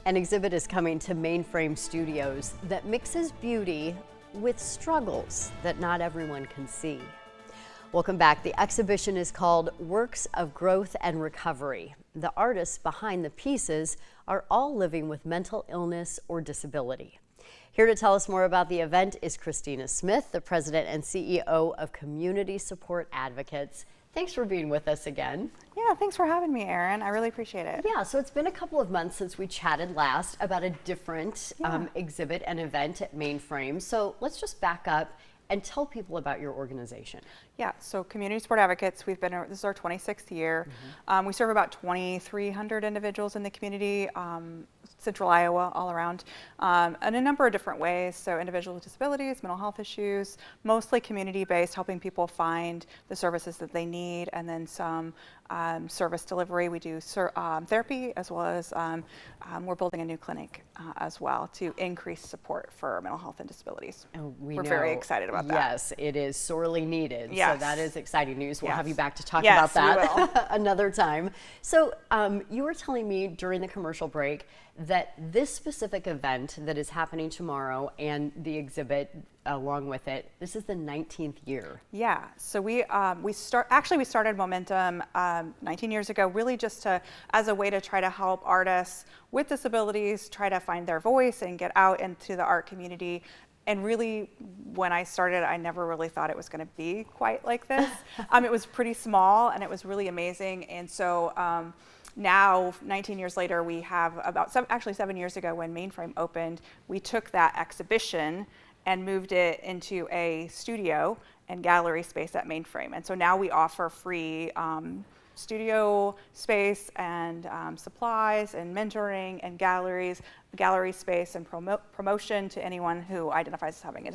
An exhibit is coming to Mainframe Studios that mixes beauty with struggles that not everyone can see. Welcome back. The exhibition is called Works of Growth and Recovery. The artists behind the pieces are all living with mental illness or disability. Here to tell us more about the event is Christina Smith, the president and CEO of Community Support Advocates. Thanks for being with us again. Yeah, thanks for having me, Erin. I really appreciate it. Yeah, so it's been a couple of months since we chatted last about a different exhibit and event at Mainframe. So let's just back up and tell people about your organization. Yeah, so Community Support Advocates, this is our 26th year. We serve about 2,300 individuals in the community, central Iowa, all around, in a number of different ways. So individuals with disabilities, mental health issues, mostly community-based, helping people find the services that they need, and then some service delivery. We do therapy, as well as we're building a new clinic as well to increase support for mental health and disabilities. Oh, we're very excited about that. Yes, it is sorely needed. Yes. So that is exciting news. We'll have you back to talk Yes, about we that another time. So you were telling me during the commercial break that this specific event that is happening tomorrow and the exhibit along with it, this is the 19th year. Yeah, so we started Momentum 19 years ago, really just as a way to try to help artists with disabilities try to find their voice and get out into the art community. And really, when I started, I never really thought it was going to be quite like this. It was pretty small, and it was really amazing. And so now, 19 years later, we have actually 7 years ago when Mainframe opened, we took that exhibition and moved it into a studio and gallery space at Mainframe. And so now we offer free studio space and supplies and mentoring and gallery space and promotion to anyone who identifies as having a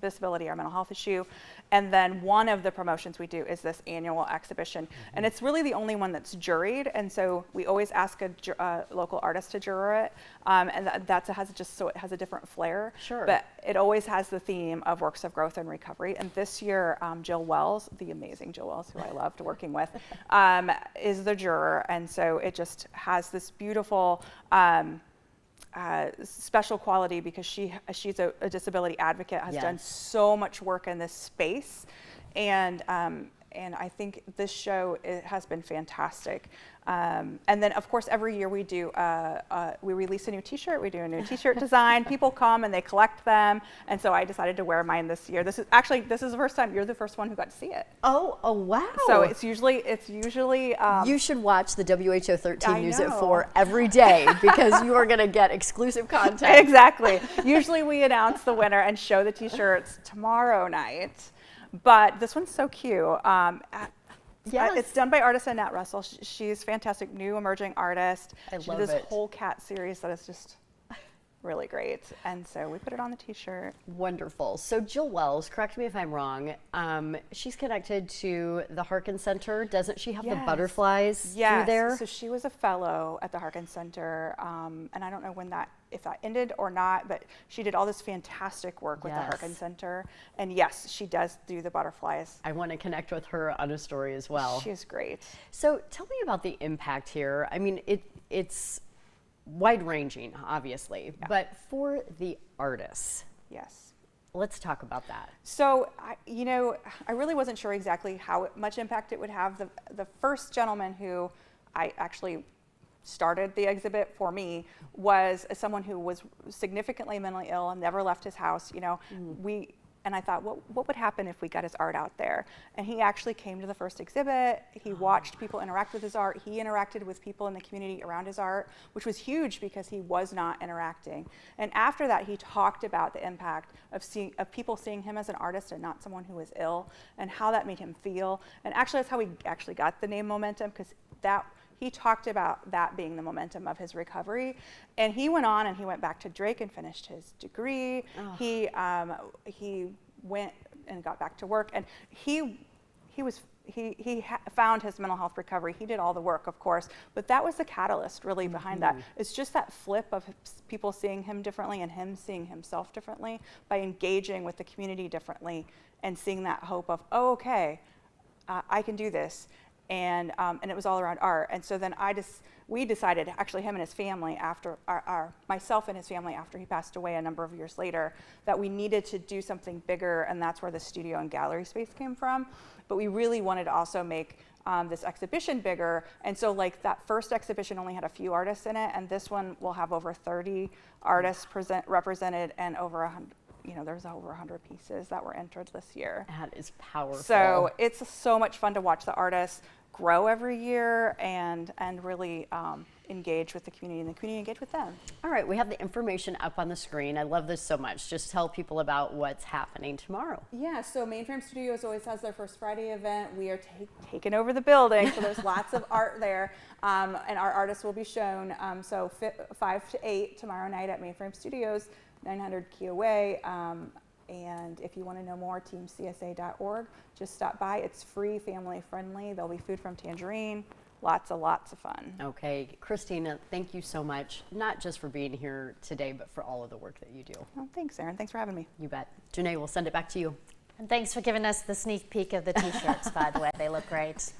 disability or mental health issue. And then one of the promotions we do is this annual exhibition. And it's really the only one that's juried. And so we always ask a local artist to juror it. And so it has a different flair. Sure. But it always has the theme of works of growth and recovery. And this year, Jill Wells, the amazing Jill Wells, who I loved working with, is the juror. And so it just has this beautiful special quality because she's a disability advocate, has done so much work in this space, and I think this show has been fantastic. And then, of course, every year we release a new T-shirt. We do a new T-shirt design. People come and they collect them, and so I decided to wear mine this year. This is the first time. You're the first one who got to see it. Oh wow! So it's usually. You should watch the WHO 13 News at 4 every day because you are going to get exclusive content. Exactly. Usually we announce the winner and show the T-shirts tomorrow night. But this one's so cute. Yes. It's done by artist Annette Russell. She's fantastic, new emerging artist. She did this whole cat series that is just really great. And so we put it on the T-shirt. Wonderful. So Jill Wells, correct me if I'm wrong, she's connected to the Harkin Center. Doesn't she have the butterflies through there? So she was a fellow at the Harkin Center. And I don't know if that ended or not, but she did all this fantastic work with the Harkin Center. And yes, she does do the butterflies. I want to connect with her on a story as well. She is great. So tell me about the impact here. I mean, it's wide-ranging, obviously, but for the artists. Yes. Let's talk about that. So, I really wasn't sure exactly how much impact it would have. The first gentleman who I actually started the exhibit for me was someone who was significantly mentally ill and never left his house. And I thought, what would happen if we got his art out there? And he actually came to the first exhibit. He watched people interact with his art. He interacted with people in the community around his art, which was huge because he was not interacting. And after that, he talked about the impact of people seeing him as an artist and not someone who was ill, and how that made him feel. And actually, that's how we actually got the name Momentum, because he talked about that being the momentum of his recovery. And he went on and he went back to Drake and finished his degree. He went and got back to work, and he found his mental health recovery. He did all the work, of course, but that was the catalyst really behind that. It's just that flip of people seeing him differently and him seeing himself differently by engaging with the community differently and seeing that hope of, oh, okay, I can do this. and it was all around art. And so then we decided, actually him and his family, after myself and his family after he passed away a number of years later, that we needed to do something bigger, and that's where the studio and gallery space came from. But we really wanted to also make this exhibition bigger, and so like that first exhibition only had a few artists in it, and this one will have over 30 artists represented, and over 100. There's over 100 pieces that were entered this year. That is powerful. So it's so much fun to watch the artists grow every year and really engage with the community, and the community engage with them. All right, we have the information up on the screen. I love this so much. Just tell people about what's happening tomorrow. Yeah, so Mainframe Studios always has their First Friday event. We are taking over the building, so there's lots of art there, and our artists will be shown. So 5 to 8 tomorrow night at Mainframe Studios, 900 Kia Way. And if you want to know more, teamcsa.org. Just stop by. It's free, family friendly. There'll be food from Tangerine. Lots of fun. Okay, Christina, thank you so much, not just for being here today, but for all of the work that you do. Oh, thanks, Erin. Thanks for having me. You bet. Janae, we'll send it back to you. And thanks for giving us the sneak peek of the t-shirts, by the way. They look great.